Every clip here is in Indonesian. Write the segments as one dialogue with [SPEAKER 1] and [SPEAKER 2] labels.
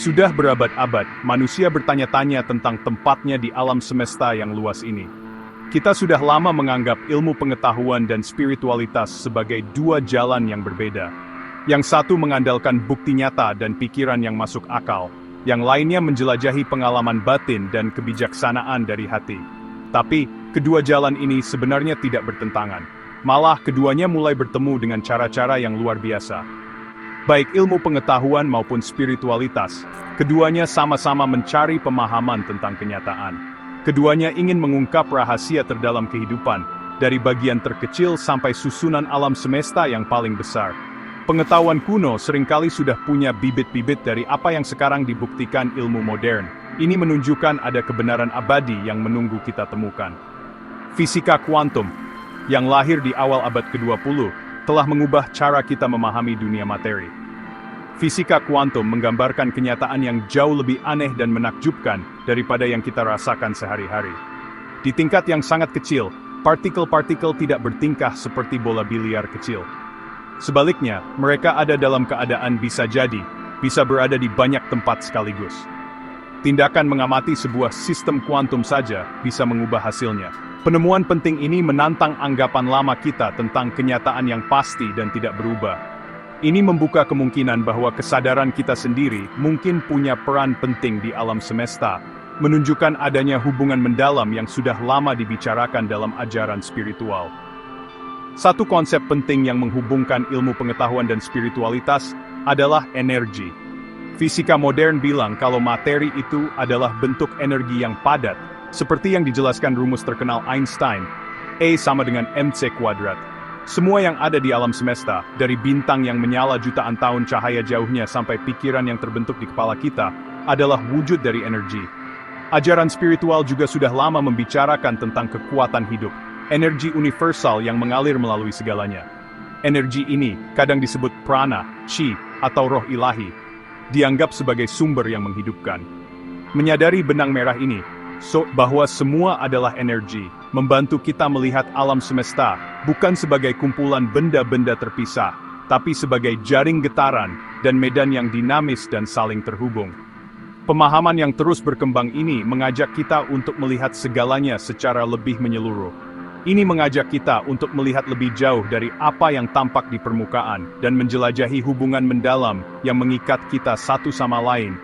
[SPEAKER 1] Sudah berabad-abad, manusia bertanya-tanya tentang tempatnya di alam semesta yang luas ini. Kita sudah lama menganggap ilmu pengetahuan dan spiritualitas sebagai dua jalan yang berbeda. Yang satu mengandalkan bukti nyata dan pikiran yang masuk akal, yang lainnya menjelajahi pengalaman batin dan kebijaksanaan dari hati. Tapi, kedua jalan ini sebenarnya tidak bertentangan. Malah keduanya mulai bertemu dengan cara-cara yang luar biasa. Baik ilmu pengetahuan maupun spiritualitas, keduanya sama-sama mencari pemahaman tentang kenyataan. Keduanya ingin mengungkap rahasia terdalam kehidupan, dari bagian terkecil sampai susunan alam semesta yang paling besar. Pengetahuan kuno seringkali sudah punya bibit-bibit dari apa yang sekarang dibuktikan ilmu modern. Ini menunjukkan ada kebenaran abadi yang menunggu kita temukan. Fisika kuantum, yang lahir di awal abad ke-20, telah mengubah cara kita memahami dunia materi. Fisika kuantum menggambarkan kenyataan yang jauh lebih aneh dan menakjubkan daripada yang kita rasakan sehari-hari. Di tingkat yang sangat kecil, partikel-partikel tidak bertingkah seperti bola biliar kecil. Sebaliknya, mereka ada dalam keadaan bisa berada di banyak tempat sekaligus. Tindakan mengamati sebuah sistem kuantum saja bisa mengubah hasilnya. Penemuan penting ini menantang anggapan lama kita tentang kenyataan yang pasti dan tidak berubah. Ini membuka kemungkinan bahwa kesadaran kita sendiri mungkin punya peran penting di alam semesta, menunjukkan adanya hubungan mendalam yang sudah lama dibicarakan dalam ajaran spiritual. Satu konsep penting yang menghubungkan ilmu pengetahuan dan spiritualitas adalah energi. Fisika modern bilang kalau materi itu adalah bentuk energi yang padat, seperti yang dijelaskan rumus terkenal Einstein, E sama dengan mc². Semua yang ada di alam semesta, dari bintang yang menyala jutaan tahun cahaya jauhnya sampai pikiran yang terbentuk di kepala kita, adalah wujud dari energi. Ajaran spiritual juga sudah lama membicarakan tentang kekuatan hidup, energi universal yang mengalir melalui segalanya. Energi ini kadang disebut prana, chi, atau roh ilahi, dianggap sebagai sumber yang menghidupkan. Menyadari benang merah ini, bahwa semua adalah energi, membantu kita melihat alam semesta, bukan sebagai kumpulan benda-benda terpisah, tapi sebagai jaring getaran, dan medan yang dinamis dan saling terhubung. Pemahaman yang terus berkembang ini mengajak kita untuk melihat segalanya secara lebih menyeluruh. Ini mengajak kita untuk melihat lebih jauh dari apa yang tampak di permukaan, dan menjelajahi hubungan mendalam yang mengikat kita satu sama lain,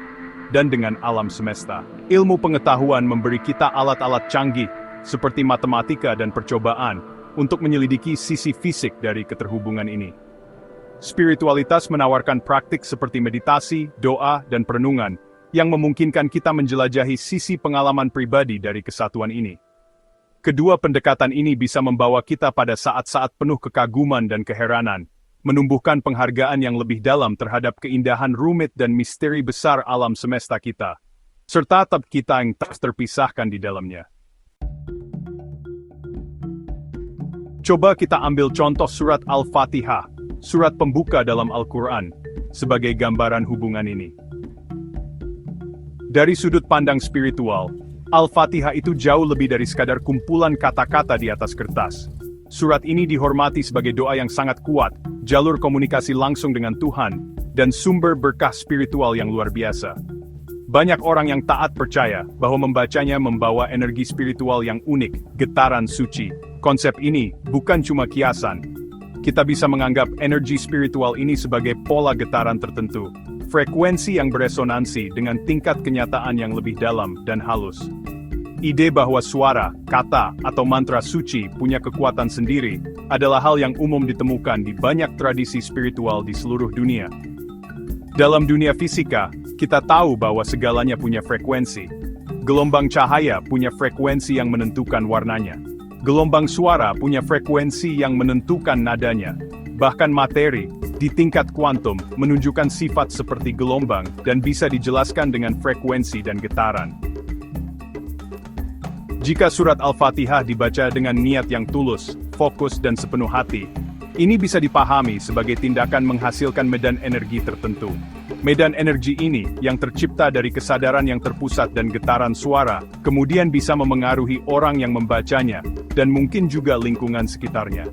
[SPEAKER 1] dan dengan alam semesta. Ilmu pengetahuan memberi kita alat-alat canggih, seperti matematika dan percobaan, untuk menyelidiki sisi fisik dari keterhubungan ini. Spiritualitas menawarkan praktik seperti meditasi, doa, dan perenungan, yang memungkinkan kita menjelajahi sisi pengalaman pribadi dari kesatuan ini. Kedua pendekatan ini bisa membawa kita pada saat-saat penuh kekaguman dan keheranan, menumbuhkan penghargaan yang lebih dalam terhadap keindahan rumit dan misteri besar alam semesta kita, serta tab kita yang tak terpisahkan di dalamnya. Coba kita ambil contoh surat Al-Fatihah, surat pembuka dalam Al-Quran, sebagai gambaran hubungan ini. Dari sudut pandang spiritual, Al-Fatihah itu jauh lebih dari sekadar kumpulan kata-kata di atas kertas. Surat ini dihormati sebagai doa yang sangat kuat, jalur komunikasi langsung dengan Tuhan, dan sumber berkah spiritual yang luar biasa. Banyak orang yang taat percaya bahwa membacanya membawa energi spiritual yang unik, getaran suci. Konsep ini bukan cuma kiasan. Kita bisa menganggap energi spiritual ini sebagai pola getaran tertentu, frekuensi yang beresonansi dengan tingkat kenyataan yang lebih dalam dan halus. Ide bahwa suara, kata, atau mantra suci punya kekuatan sendiri adalah hal yang umum ditemukan di banyak tradisi spiritual di seluruh dunia. Dalam dunia fisika, kita tahu bahwa segalanya punya frekuensi. Gelombang cahaya punya frekuensi yang menentukan warnanya. Gelombang suara punya frekuensi yang menentukan nadanya. Bahkan materi, di tingkat kuantum, menunjukkan sifat seperti gelombang dan bisa dijelaskan dengan frekuensi dan getaran. Jika surat Al-Fatihah dibaca dengan niat yang tulus, fokus dan sepenuh hati, ini bisa dipahami sebagai tindakan menghasilkan medan energi tertentu. Medan energi ini, yang tercipta dari kesadaran yang terpusat dan getaran suara, kemudian bisa memengaruhi orang yang membacanya, dan mungkin juga lingkungan sekitarnya.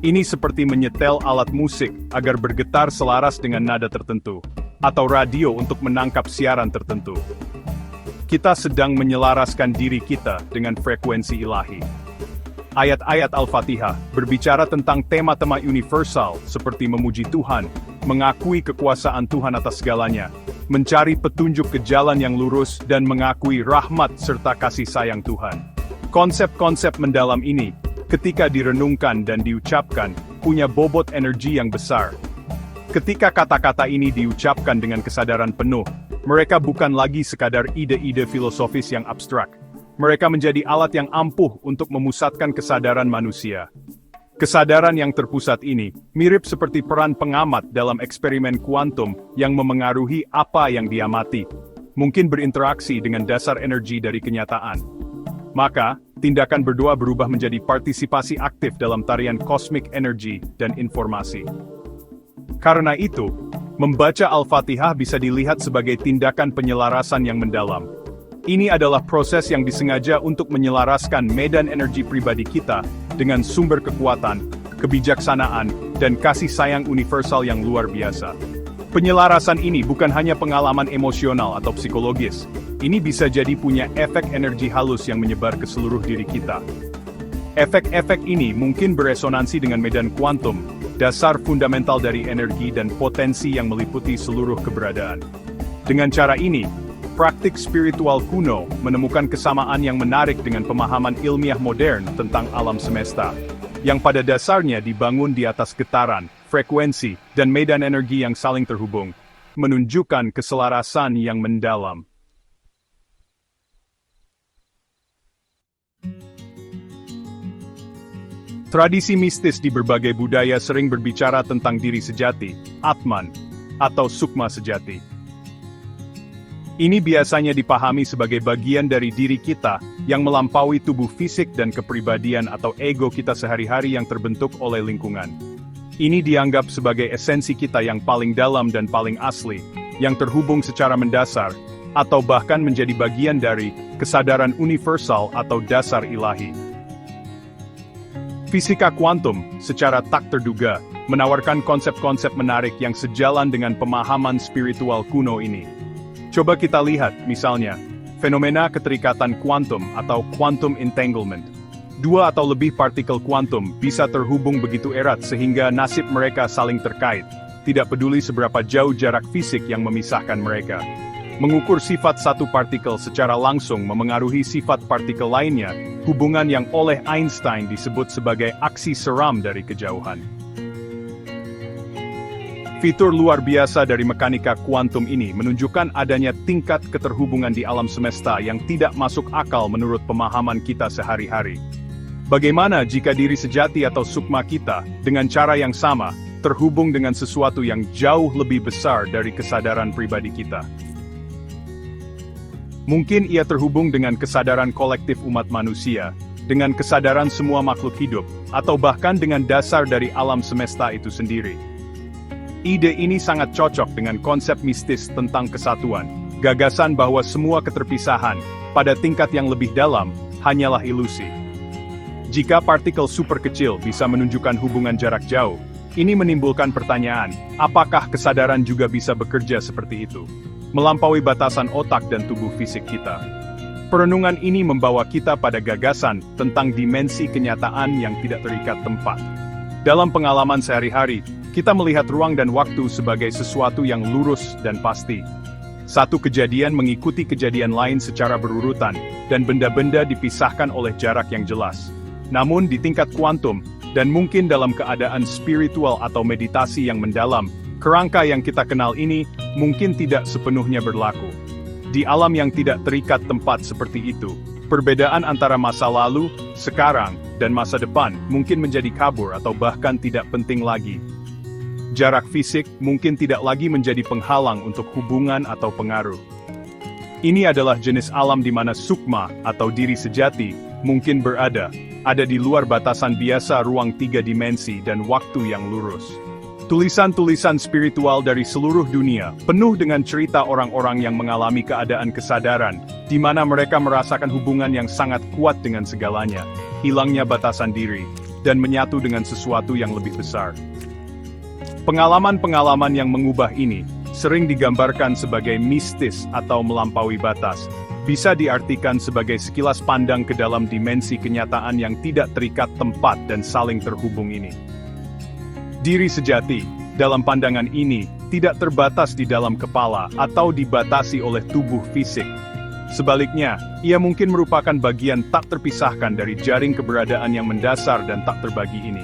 [SPEAKER 1] Ini seperti menyetel alat musik agar bergetar selaras dengan nada tertentu. atau radio untuk menangkap siaran tertentu. Kita sedang menyelaraskan diri kita dengan frekuensi ilahi. Ayat-ayat Al-Fatihah berbicara tentang tema-tema universal seperti memuji Tuhan, mengakui kekuasaan Tuhan atas segalanya, mencari petunjuk ke jalan yang lurus dan mengakui rahmat serta kasih sayang Tuhan. Konsep-konsep mendalam ini, ketika direnungkan dan diucapkan, punya bobot energi yang besar. Ketika kata-kata ini diucapkan dengan kesadaran penuh, mereka bukan lagi sekadar ide-ide filosofis yang abstrak. Mereka menjadi alat yang ampuh untuk memusatkan kesadaran manusia. Kesadaran yang terpusat ini mirip seperti peran pengamat dalam eksperimen kuantum yang memengaruhi apa yang diamati, mungkin berinteraksi dengan dasar energi dari kenyataan. Maka, tindakan berdoa berubah menjadi partisipasi aktif dalam tarian kosmik energi dan informasi. Karena itu, membaca Al-Fatihah bisa dilihat sebagai tindakan penyelarasan yang mendalam. Ini adalah proses yang disengaja untuk menyelaraskan medan energi pribadi kita dengan sumber kekuatan, kebijaksanaan, dan kasih sayang universal yang luar biasa. Penyelarasan ini bukan hanya pengalaman emosional atau psikologis, ini bisa jadi punya efek energi halus yang menyebar ke seluruh diri kita. Efek-efek ini mungkin beresonansi dengan medan kuantum, dasar fundamental dari energi dan potensi yang meliputi seluruh keberadaan. Dengan cara ini, praktik spiritual kuno menemukan kesamaan yang menarik dengan pemahaman ilmiah modern tentang alam semesta, yang pada dasarnya dibangun di atas getaran, frekuensi, dan medan energi yang saling terhubung, menunjukkan keselarasan yang mendalam. Tradisi mistis di berbagai budaya sering berbicara tentang diri sejati, Atman, atau Sukma sejati. Ini biasanya dipahami sebagai bagian dari diri kita yang melampaui tubuh fisik dan kepribadian atau ego kita sehari-hari yang terbentuk oleh lingkungan. Ini dianggap sebagai esensi kita yang paling dalam dan paling asli, yang terhubung secara mendasar, atau bahkan menjadi bagian dari kesadaran universal atau dasar ilahi. Fisika kuantum, secara tak terduga, menawarkan konsep-konsep menarik yang sejalan dengan pemahaman spiritual kuno ini. Coba kita lihat, misalnya, fenomena keterikatan kuantum atau quantum entanglement. Dua atau lebih partikel kuantum bisa terhubung begitu erat sehingga nasib mereka saling terkait, tidak peduli seberapa jauh jarak fisik yang memisahkan mereka. Mengukur sifat satu partikel secara langsung memengaruhi sifat partikel lainnya, hubungan yang oleh Einstein disebut sebagai aksi seram dari kejauhan. Fitur luar biasa dari mekanika kuantum ini menunjukkan adanya tingkat keterhubungan di alam semesta yang tidak masuk akal menurut pemahaman kita sehari-hari. Bagaimana jika diri sejati atau sukma kita, dengan cara yang sama, terhubung dengan sesuatu yang jauh lebih besar dari kesadaran pribadi kita? Mungkin ia terhubung dengan kesadaran kolektif umat manusia, dengan kesadaran semua makhluk hidup, atau bahkan dengan dasar dari alam semesta itu sendiri. Ide ini sangat cocok dengan konsep mistis tentang kesatuan, gagasan bahwa semua keterpisahan, pada tingkat yang lebih dalam, hanyalah ilusi. Jika partikel super kecil bisa menunjukkan hubungan jarak jauh, ini menimbulkan pertanyaan, apakah kesadaran juga bisa bekerja seperti itu, melampaui batasan otak dan tubuh fisik kita? Perenungan ini membawa kita pada gagasan tentang dimensi kenyataan yang tidak terikat tempat. Dalam pengalaman sehari-hari, kita melihat ruang dan waktu sebagai sesuatu yang lurus dan pasti. Satu kejadian mengikuti kejadian lain secara berurutan, dan benda-benda dipisahkan oleh jarak yang jelas. Namun di tingkat kuantum, dan mungkin dalam keadaan spiritual atau meditasi yang mendalam, kerangka yang kita kenal ini mungkin tidak sepenuhnya berlaku. Di alam yang tidak terikat tempat seperti itu, perbedaan antara masa lalu, sekarang, dan masa depan mungkin menjadi kabur atau bahkan tidak penting lagi. Jarak fisik mungkin tidak lagi menjadi penghalang untuk hubungan atau pengaruh. Ini adalah jenis alam di mana sukma atau diri sejati mungkin berada di luar batasan biasa ruang tiga dimensi dan waktu yang lurus. Tulisan-tulisan spiritual dari seluruh dunia penuh dengan cerita orang-orang yang mengalami keadaan kesadaran, di mana mereka merasakan hubungan yang sangat kuat dengan segalanya, hilangnya batasan diri, dan menyatu dengan sesuatu yang lebih besar. Pengalaman-pengalaman yang mengubah ini sering digambarkan sebagai mistis atau melampaui batas, bisa diartikan sebagai sekilas pandang ke dalam dimensi kenyataan yang tidak terikat tempat dan saling terhubung ini. Diri sejati, dalam pandangan ini, tidak terbatas di dalam kepala atau dibatasi oleh tubuh fisik. Sebaliknya, ia mungkin merupakan bagian tak terpisahkan dari jaring keberadaan yang mendasar dan tak terbagi ini.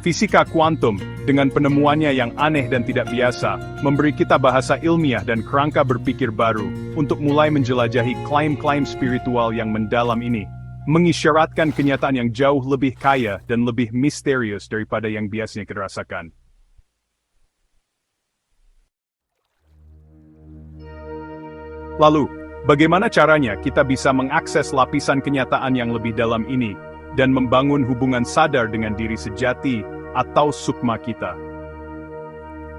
[SPEAKER 1] Fisika kuantum, dengan penemuannya yang aneh dan tidak biasa, memberi kita bahasa ilmiah dan kerangka berpikir baru, untuk mulai menjelajahi klaim-klaim spiritual yang mendalam ini, mengisyaratkan kenyataan yang jauh lebih kaya dan lebih misterius daripada yang biasanya kita rasakan. Lalu, bagaimana caranya kita bisa mengakses lapisan kenyataan yang lebih dalam ini, dan membangun hubungan sadar dengan diri sejati, atau sukma kita?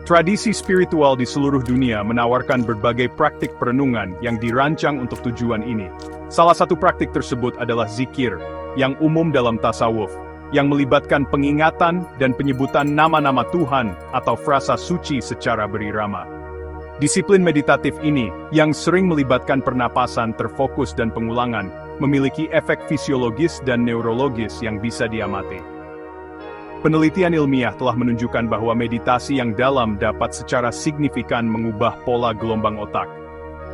[SPEAKER 1] Tradisi spiritual di seluruh dunia menawarkan berbagai praktik perenungan yang dirancang untuk tujuan ini. Salah satu praktik tersebut adalah zikir, yang umum dalam tasawuf, yang melibatkan pengingatan dan penyebutan nama-nama Tuhan atau frasa suci secara berirama. Disiplin meditatif ini, yang sering melibatkan pernapasan terfokus dan pengulangan, memiliki efek fisiologis dan neurologis yang bisa diamati. Penelitian ilmiah telah menunjukkan bahwa meditasi yang dalam dapat secara signifikan mengubah pola gelombang otak.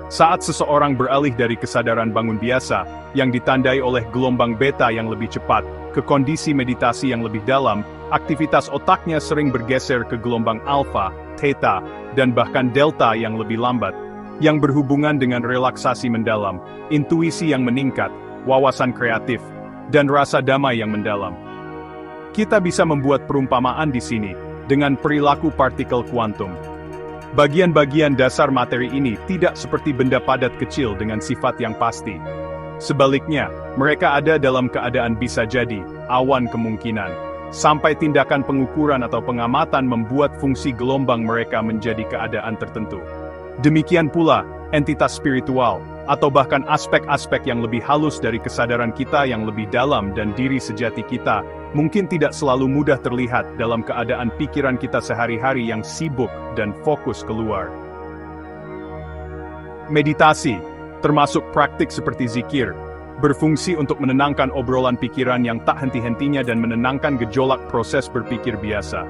[SPEAKER 1] Saat seseorang beralih dari kesadaran bangun biasa, yang ditandai oleh gelombang beta yang lebih cepat, ke kondisi meditasi yang lebih dalam, aktivitas otaknya sering bergeser ke gelombang alfa, theta, dan bahkan delta yang lebih lambat, yang berhubungan dengan relaksasi mendalam, intuisi yang meningkat, wawasan kreatif, dan rasa damai yang mendalam. Kita bisa membuat perumpamaan di sini, dengan perilaku partikel kuantum. Bagian-bagian dasar materi ini tidak seperti benda padat kecil dengan sifat yang pasti. Sebaliknya, mereka ada dalam keadaan bisa jadi, awan kemungkinan, sampai tindakan pengukuran atau pengamatan membuat fungsi gelombang mereka menjadi keadaan tertentu. Demikian pula, entitas spiritual, atau bahkan aspek-aspek yang lebih halus dari kesadaran kita yang lebih dalam dan diri sejati kita, mungkin tidak selalu mudah terlihat dalam keadaan pikiran kita sehari-hari yang sibuk dan fokus keluar. Meditasi, termasuk praktik seperti zikir, berfungsi untuk menenangkan obrolan pikiran yang tak henti-hentinya dan menenangkan gejolak proses berpikir biasa.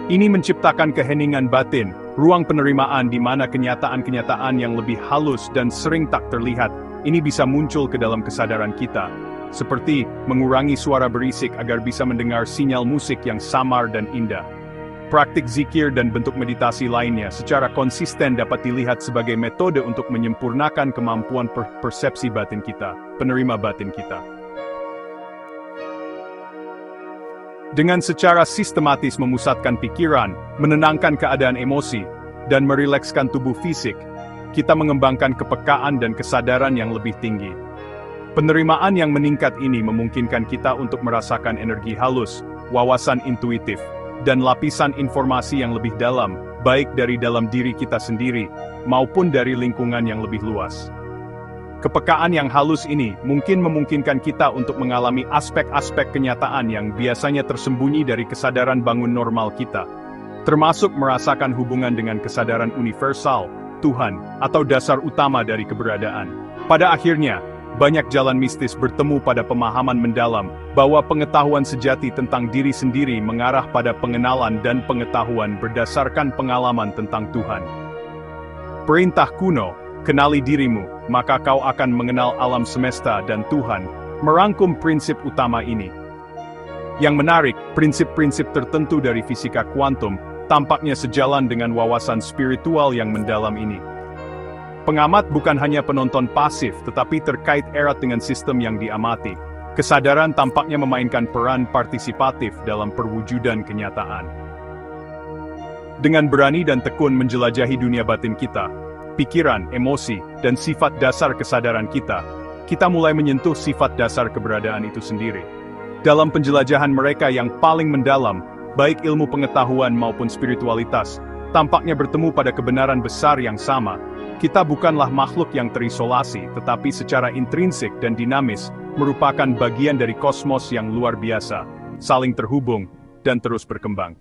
[SPEAKER 1] Ini menciptakan keheningan batin, ruang penerimaan di mana kenyataan-kenyataan yang lebih halus dan sering tak terlihat, ini bisa muncul ke dalam kesadaran kita, seperti mengurangi suara berisik agar bisa mendengar sinyal musik yang samar dan indah. Praktik zikir dan bentuk meditasi lainnya secara konsisten dapat dilihat sebagai metode untuk menyempurnakan kemampuan persepsi batin kita, penerima batin kita. Dengan secara sistematis memusatkan pikiran, menenangkan keadaan emosi, dan merilekskan tubuh fisik, kita mengembangkan kepekaan dan kesadaran yang lebih tinggi. Penerimaan yang meningkat ini memungkinkan kita untuk merasakan energi halus, wawasan intuitif, dan lapisan informasi yang lebih dalam, baik dari dalam diri kita sendiri, maupun dari lingkungan yang lebih luas. Kepekaan yang halus ini mungkin memungkinkan kita untuk mengalami aspek-aspek kenyataan yang biasanya tersembunyi dari kesadaran bangun normal kita, termasuk merasakan hubungan dengan kesadaran universal, Tuhan, atau dasar utama dari keberadaan. Pada akhirnya, banyak jalan mistis bertemu pada pemahaman mendalam bahwa pengetahuan sejati tentang diri sendiri mengarah pada pengenalan dan pengetahuan berdasarkan pengalaman tentang Tuhan. Perintah kuno, kenali dirimu, maka kau akan mengenal alam semesta dan Tuhan, merangkum prinsip utama ini. Yang menarik, prinsip-prinsip tertentu dari fisika kuantum tampaknya sejalan dengan wawasan spiritual yang mendalam ini. Pengamat bukan hanya penonton pasif, tetapi terkait erat dengan sistem yang diamati. Kesadaran tampaknya memainkan peran partisipatif dalam perwujudan kenyataan. Dengan berani dan tekun menjelajahi dunia batin kita, pikiran, emosi, dan sifat dasar kesadaran kita, kita mulai menyentuh sifat dasar keberadaan itu sendiri. Dalam penjelajahan mereka yang paling mendalam, baik ilmu pengetahuan maupun spiritualitas, tampaknya bertemu pada kebenaran besar yang sama. Kita bukanlah makhluk yang terisolasi, tetapi secara intrinsik dan dinamis, merupakan bagian dari kosmos yang luar biasa, saling terhubung, dan terus berkembang.